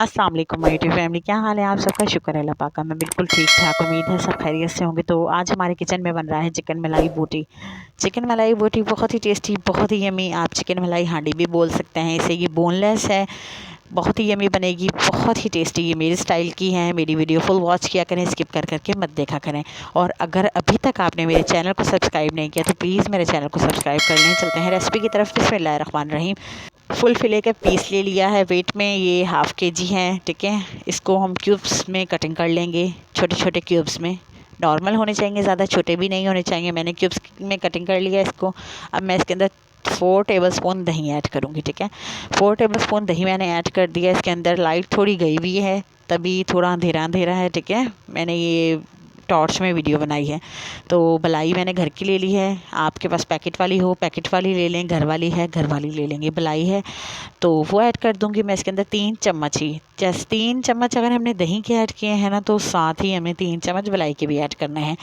अस्सलाम वालेकुम my YouTube family, क्या हाल है आप सबका। शुक्र है अल्लाह पाक का, मैं बिल्कुल ठीक ठाक, उम्मीद है सब खैरियत से होंगे। तो आज हमारे किचन में बन रहा है चिकन मलाई बोटी। चिकन मलाई बोटी बहुत ही टेस्टी, बहुत ही यमी। आप चिकन मलाई हांडी भी बोल सकते हैं इसे। ये बोनलेस है, बहुत ही यमी बनेगी, बहुत ही टेस्टी। ये मेरे स्टाइल की है। मेरी वीडियो फुल वॉच किया करें, स्किप कर करके मत देखा करें। और अगर अभी तक आपने मेरे चैनल को सब्सक्राइब नहीं किया तो प्लीज़ मेरे चैनल को सब्सक्राइब कर लें। चलते हैं रेसिपी की तरफ। बिस्मिल्लाहिर्रहमानिर्रहीम। फुल फिले का पीस ले लिया है। वेट में ये हाफ़ केजी है, ठीक है। इसको हम क्यूब्स में कटिंग कर लेंगे, छोटे छोटे क्यूब्स में। नॉर्मल होने चाहिए, ज़्यादा छोटे भी नहीं होने चाहिए। मैंने क्यूब्स में कटिंग कर लिया इसको। अब मैं इसके अंदर 4 टेबलस्पून दही ऐड करूँगी, ठीक है। 4 टेबलस्पून दही मैंने ऐड कर दिया। इसके अंदर लाइट थोड़ी गई हुई है, तभी थोड़ा अंधेरा अंधेरा है, ठीक है। मैंने ये टॉर्च में वीडियो बनाई है। तो मलाई मैंने घर की ले ली है। आपके पास पैकेट वाली हो, पैकेट वाली ले लें। घर वाली है, घर वाली ले लेंगे। मलाई है तो वो ऐड कर दूँगी मैं इसके अंदर 3 चम्मच ही। जैसे 3 चम्मच अगर हमने दही के ऐड किए हैं ना, तो साथ ही हमें 3 चम्मच मलाई के भी ऐड करने हैं।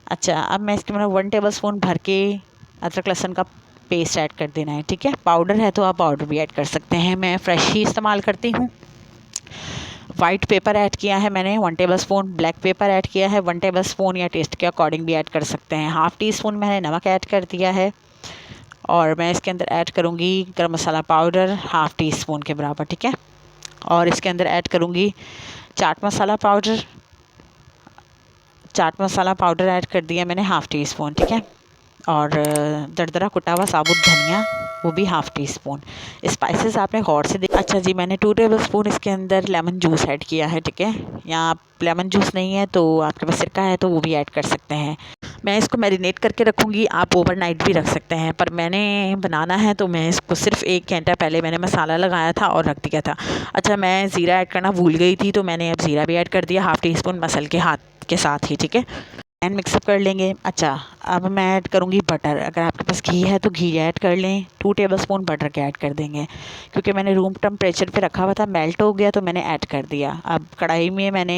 अच्छा, अब मैं इसके मतलब 1 टेबलस्पून भर के अदरक लहसुन का पेस्ट ऐड कर देना है, ठीक है। पाउडर है तो आप पाउडर भी ऐड कर सकते हैं, मैं फ़्रेश ही इस्तेमाल करती हूँ। वाइट पेपर ऐड किया है मैंने 1 टेबलस्पून। ब्लैक पेपर ऐड किया है 1 टेबलस्पून, या टेस्ट के अकॉर्डिंग भी ऐड कर सकते हैं। हाफ़ टी स्पून मैंने नमक ऐड कर दिया है। और मैं इसके अंदर ऐड करूँगी गरम मसाला पाउडर हाफ़ टी स्पून के बराबर, ठीक है। और इसके अंदर ऐड करूँगी chaat masala powder. Chaat masala powder add कर दिया मैंने हाफ़ टी स्पून, ठीक है। और दरदरा कुटा हुआ साबुत धनिया, वो भी हाफ़ टी स्पून। स्पाइसेस आपने गौर से अच्छा जी, मैंने 2 टेबलस्पून इसके अंदर लेमन जूस ऐड किया है, ठीक है। या आप लेमन जूस नहीं है तो आपके पास सिरका है तो वो भी ऐड कर सकते हैं। मैं इसको मैरिनेट करके रखूँगी, आप ओवरनाइट भी रख सकते हैं, पर मैंने बनाना है तो मैं इसको सिर्फ 1 घंटा पहले मैंने मसाला लगाया था और रख दिया था। अच्छा, मैं ज़ीरा ऐड करना भूल गई थी, तो मैंने अब ज़ीरा भी ऐड कर दिया हाफ़ टी स्पून मसल के हाथ के साथ ही, ठीक है। एंड मिक्सअप कर लेंगे। अच्छा, अब मैं ऐड करूँगी बटर। अगर आपके पास घी है तो घी ऐड कर लें। 2 टेबलस्पून बटर के ऐड कर देंगे, क्योंकि मैंने रूम टेम्परेचर पे रखा हुआ था, मेल्ट हो गया तो मैंने ऐड कर दिया। अब कढ़ाई में मैंने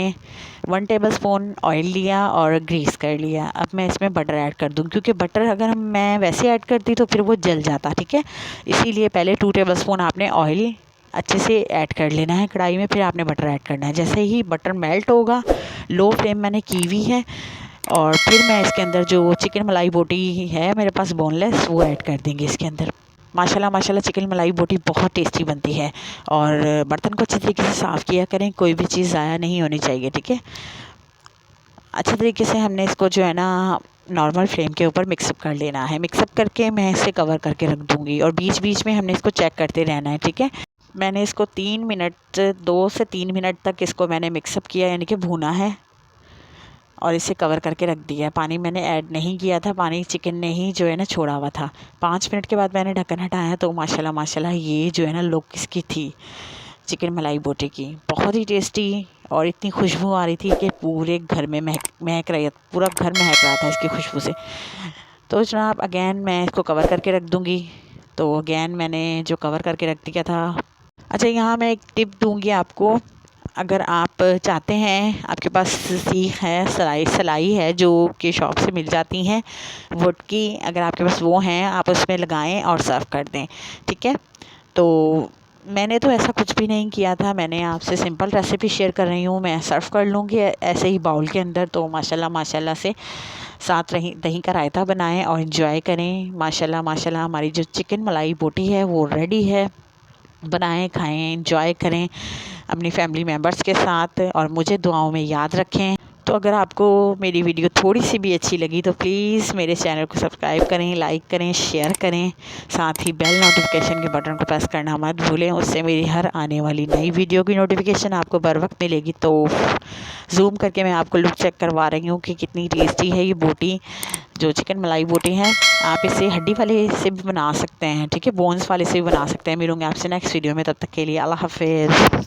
1 टेबलस्पून ऑयल लिया और ग्रीस कर लिया। अब मैं इसमें बटर ऐड कर दूँ, क्योंकि बटर अगर मैं वैसे ऐड करती तो फिर वो जल जाता, ठीक है। इसीलिए पहले 2 टेबलस्पून आपने ऑयल अच्छे से ऐड कर लेना है कढ़ाई में, फिर आपने बटर ऐड करना है। जैसे ही बटर मेल्ट होगा, लो फ्लेम मैंने की हुई है, और फिर मैं इसके अंदर जो चिकन मलाई बोटी है मेरे पास बोनलेस, वो ऐड कर देंगे इसके अंदर। माशाल्लाह माशाल्लाह चिकन मलाई बोटी बहुत टेस्टी बनती है। और बर्तन को अच्छे तरीके से साफ़ किया करें, कोई भी चीज़ ज़ाया नहीं होनी चाहिए, ठीक है। अच्छे तरीके से हमने इसको जो है ना नॉर्मल फ्लेम के ऊपर मिक्सअप कर लेना है। मिक्सअप करके मैं इसे कवर करके रख दूँगी, और बीच बीच में हमने इसको चेक करते रहना है, ठीक है। मैंने इसको 3 मिनट 2 से 3 मिनट तक इसको मैंने मिक्सअप किया, यानी कि भूना है, और इसे कवर करके रख दिया। पानी मैंने ऐड नहीं किया था, पानी चिकन ने ही जो है ना छोड़ा हुआ था। 5 मिनट के बाद मैंने ढक्कन हटाया तो माशाल्लाह माशाल्लाह ये जो है ना लुक इसकी थी चिकन मलाई बोटी की, बहुत ही टेस्टी। और इतनी खुशबू आ रही थी कि पूरे घर में महक महक रही, पूरा घर महक रहा था इसकी खुशबू से। तो जनाब अगेन मैं इसको कवर करके रख दूँगी। तो अगेन मैंने जो कवर करके रख दिया था। अच्छा, यहाँ मैं एक टिप दूँगी आपको। अगर आप चाहते हैं, आपके पास सीख है, सलाई है जो कि शॉप से मिल जाती हैं वुड की, अगर आपके पास वो हैं आप उसमें लगाएं और सर्व कर दें, ठीक है। तो मैंने तो ऐसा कुछ भी नहीं किया था, मैंने आपसे सिंपल रेसिपी शेयर कर रही हूँ। मैं सर्व कर लूँगी ऐसे ही बाउल के अंदर। तो माशाल्लाह माशाल्लाह से साथ रही दही का रायता बनाएं और इन्जॉय करें। माशाल्लाह माशाल्लाह हमारी जो चिकन मलाई बोटी है वो रेडी है। बनाएं, खाएं, एंजॉय करें अपनी फैमिली मेम्बर्स के साथ, और मुझे दुआओं में याद रखें। तो अगर आपको मेरी वीडियो थोड़ी सी भी अच्छी लगी तो प्लीज़ मेरे चैनल को सब्सक्राइब करें, लाइक करें, शेयर करें। साथ ही बेल नोटिफिकेशन के बटन को प्रेस करना मत भूलें, उससे मेरी हर आने वाली नई वीडियो की नोटिफिकेशन आपको बर वक्त मिलेगी। तो जूम करके मैं आपको लुक चेक करवा रही हूँ कि कितनी टेस्टी है ये बोटी, जो चिकन मलाई बोटी है। आप इसे हड्डी वाले से भी बना सकते हैं, ठीक है, बोन्स वाले से भी बना सकते हैं। मिलूँगी आपसे नेक्स्ट वीडियो में, तब तक के लिए अल्लाह हाफ़िज़।